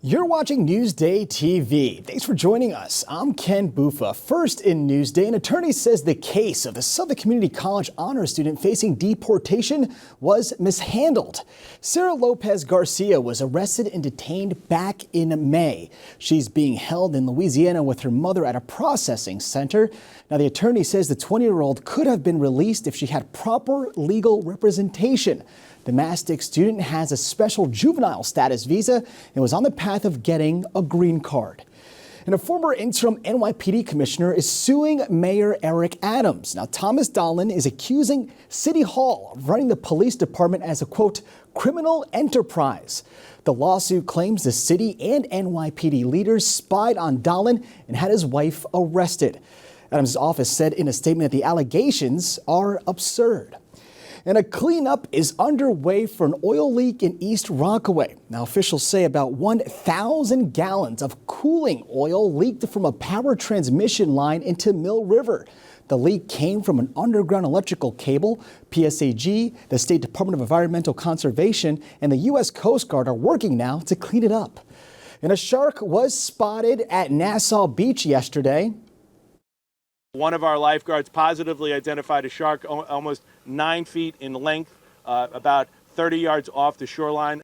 You're watching Newsday TV. Thanks for joining us. I'm Ken Bufa. First in Newsday, an attorney says the case of the Suffolk Community College honors student facing deportation was mishandled. Sarah Lopez Garcia was arrested and detained back in May. She's being held in Louisiana with her mother at a processing center. Now, the attorney says the 20-year-old could have been released if she had proper legal representation. The Mastic student has a special juvenile status visa and was on the path of getting a green card. And a former interim NYPD commissioner is suing Mayor Eric Adams. Now, Thomas Dolan is accusing City Hall of running the police department as a, quote, criminal enterprise. The lawsuit claims the city and NYPD leaders spied on Dolan and had his wife arrested. Adams' office said in a statement that the allegations are absurd. And a cleanup is underway for an oil leak in East Rockaway. Now, officials say about 1,000 gallons of cooling oil leaked from a power transmission line into Mill River. The leak came from an underground electrical cable. PSAG, the State Department of Environmental Conservation, and the U.S. Coast Guard are working now to clean it up. And a shark was spotted at Nassau Beach yesterday. One of our lifeguards positively identified a shark almost 9 feet in length, about 30 yards off the shoreline.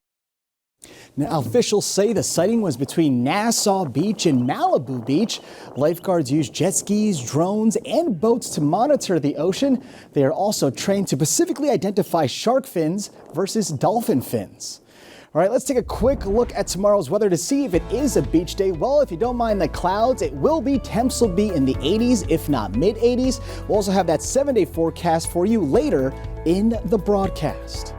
Now, officials say the sighting was between Nassau Beach and Malibu Beach. Lifeguards use jet skis, drones, and boats to monitor the ocean. They are also trained to specifically identify shark fins versus dolphin fins. All right, let's take a quick look at tomorrow's weather to see if it is a beach day. Well, if you don't mind the clouds, it will be. Temps will be in the 80s, if not mid 80s. We'll also have that 7-day forecast for you later in the broadcast.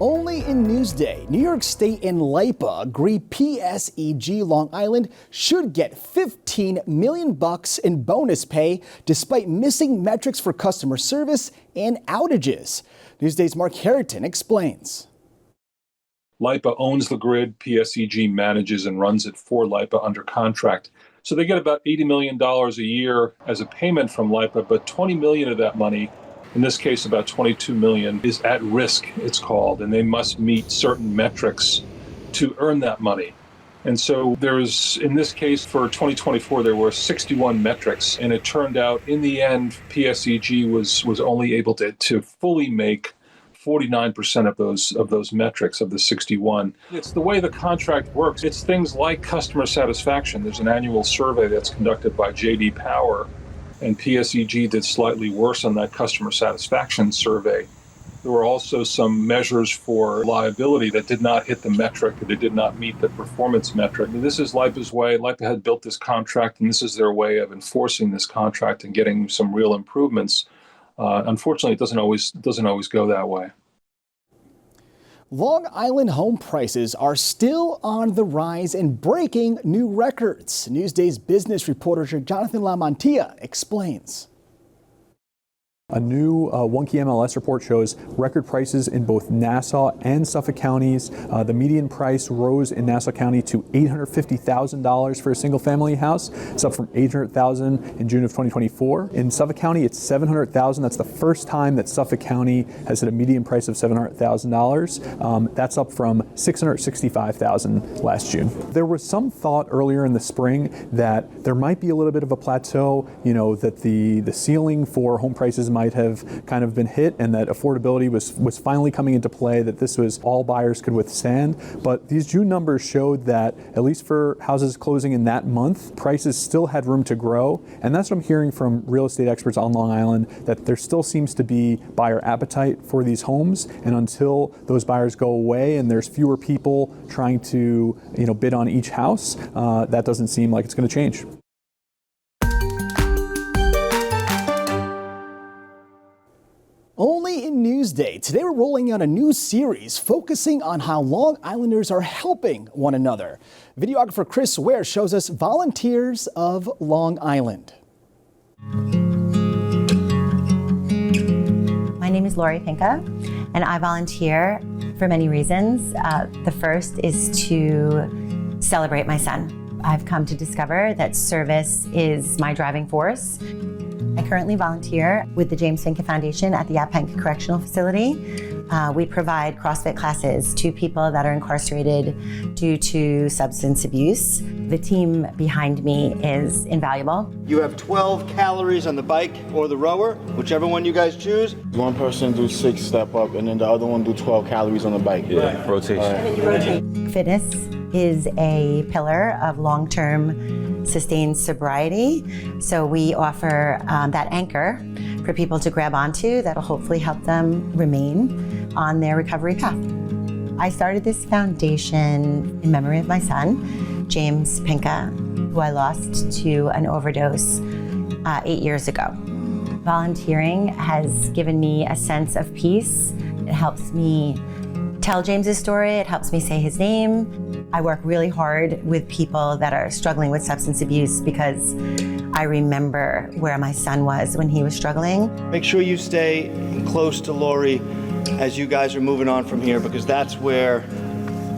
Only in Newsday, New York State and LIPA agree PSEG Long Island should get $15 million in bonus pay despite missing metrics for customer service and outages. Newsday's Mark Harrington explains. LIPA owns the grid, PSEG manages and runs it for LIPA under contract. So they get about $80 million a year as a payment from LIPA, but $20 million of that money, in this case about $22 million, is at risk, it's called, and they must meet certain metrics to earn that money. And so there's, in this case for 2024, there were 61 metrics, and it turned out in the end, PSEG was only able to fully make 49% of those metrics of the 61. It's the way the contract works. It's things like customer satisfaction. There's an annual survey that's conducted by J.D. Power, and PSEG did slightly worse on that customer satisfaction survey. There were also some measures for liability that did not hit the metric, they did not meet the performance metric. This is LIPA's way. LIPA had built this contract, and this is their way of enforcing this contract and getting some real improvements. Unfortunately, it doesn't always go that way. Long Island home prices are still on the rise and breaking new records. Newsday's business reporter Jonathan LaMantia explains. A new Wonky MLS report shows record prices in both Nassau and Suffolk counties. The median price rose in Nassau County to $850,000 for a single-family house. It's up from $800,000 in June of 2024. In Suffolk County, it's $700,000. That's the first time that Suffolk County has hit a median price of $700,000. That's up from $665,000 last June. There was some thought earlier in the spring that there might be a little bit of a plateau, that the ceiling for home prices might have kind of been hit and that affordability was finally coming into play, that this was all buyers could withstand. But these June numbers showed that, at least for houses closing in that month, prices still had room to grow. And that's what I'm hearing from real estate experts on Long Island, that there still seems to be buyer appetite for these homes. And until those buyers go away and there's fewer people trying to bid on each house, that doesn't seem like it's going to change. Only in Newsday. Today we're rolling out a new series focusing on how Long Islanders are helping one another. Videographer Chris Ware shows us volunteers of Long Island. My name is Lori Pinka, and I volunteer for many reasons. The first is to celebrate my son. I've come to discover that service is my driving force. I currently volunteer with the James Finke Foundation at the Yaphank Correctional Facility. We provide CrossFit classes to people that are incarcerated due to substance abuse. The team behind me is invaluable. You have 12 calories on the bike or the rower, whichever one you guys choose. One person do 6 step up, and then the other one do 12 calories on the bike. Yeah, rotation. And then you rotate. Fitness is a pillar of long-term sustained sobriety. So we offer that anchor for people to grab onto that'll hopefully help them remain on their recovery path. I started this foundation in memory of my son, James Finke, who I lost to an overdose 8 years ago. Volunteering has given me a sense of peace. It helps me tell James's story. It helps me say his name. I work really hard with people that are struggling with substance abuse because I remember where my son was when he was struggling. Make sure you stay close to Lori as you guys are moving on from here, because that's where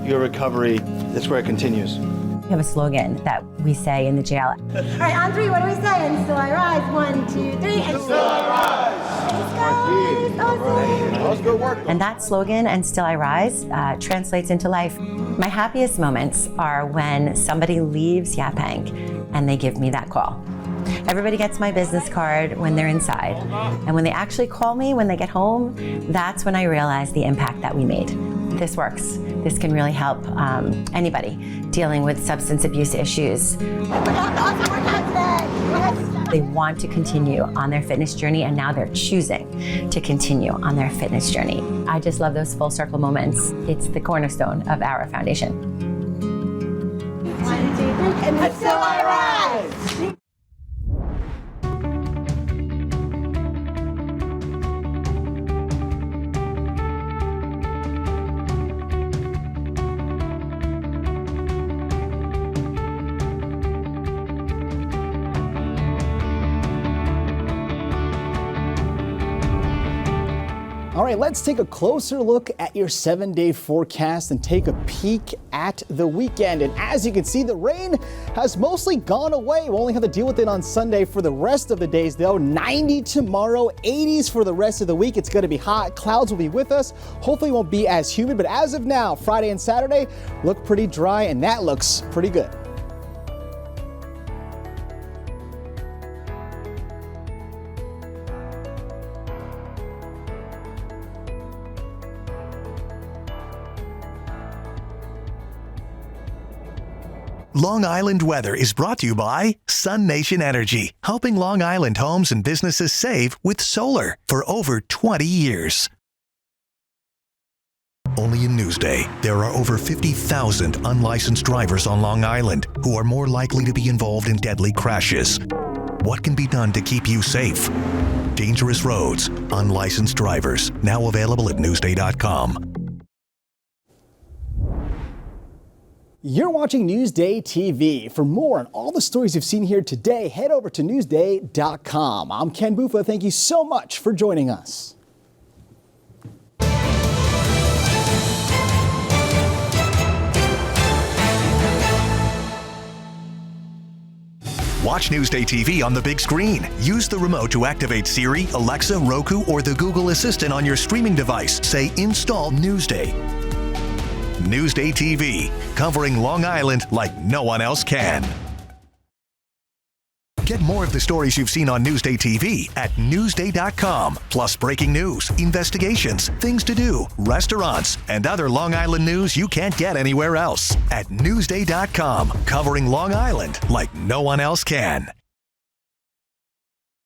your recovery, that's where it continues. We have a slogan that we say in the jail. All right, on 3, what do we say? And still I rise. 1, 2, 3. And still I rise. That was good work. And that slogan, and still I rise, translates into life. My happiest moments are when somebody leaves Yaphank and they give me that call. Everybody gets my business card when they're inside. And when they actually call me when they get home, that's when I realize the impact that we made. This works. This can really help anybody dealing with substance abuse issues. They want to continue on their fitness journey, and now they're choosing to continue on their fitness journey. I just love those full circle moments. It's the cornerstone of our foundation. 1, 2, 3, and until I rise. All right, let's take a closer look at your 7-day forecast and take a peek at the weekend. And as you can see, the rain has mostly gone away. We'll only have to deal with it on Sunday for the rest of the days, though. 90 tomorrow, 80s for the rest of the week. It's going to be hot. Clouds will be with us. Hopefully it won't be as humid, but as of now, Friday and Saturday look pretty dry, and that looks pretty good. Long Island weather is brought to you by Sun Nation Energy, helping Long Island homes and businesses save with solar for over 20 years. Only in Newsday, there are over 50,000 unlicensed drivers on Long Island who are more likely to be involved in deadly crashes. What can be done to keep you safe? Dangerous roads, unlicensed drivers, now available at Newsday.com. You're watching Newsday TV. For more on all the stories you've seen here today, head over to Newsday.com. I'm Ken Buffa. Thank you so much for joining us. Watch Newsday TV on the big screen. Use the remote to activate Siri, Alexa, Roku, or the Google Assistant on your streaming device. Say, install Newsday. Newsday TV, covering Long Island like no one else can. Get more of the stories you've seen on Newsday TV at Newsday.com. Plus breaking news, investigations, things to do, restaurants, and other Long Island news you can't get anywhere else. At Newsday.com, covering Long Island like no one else can.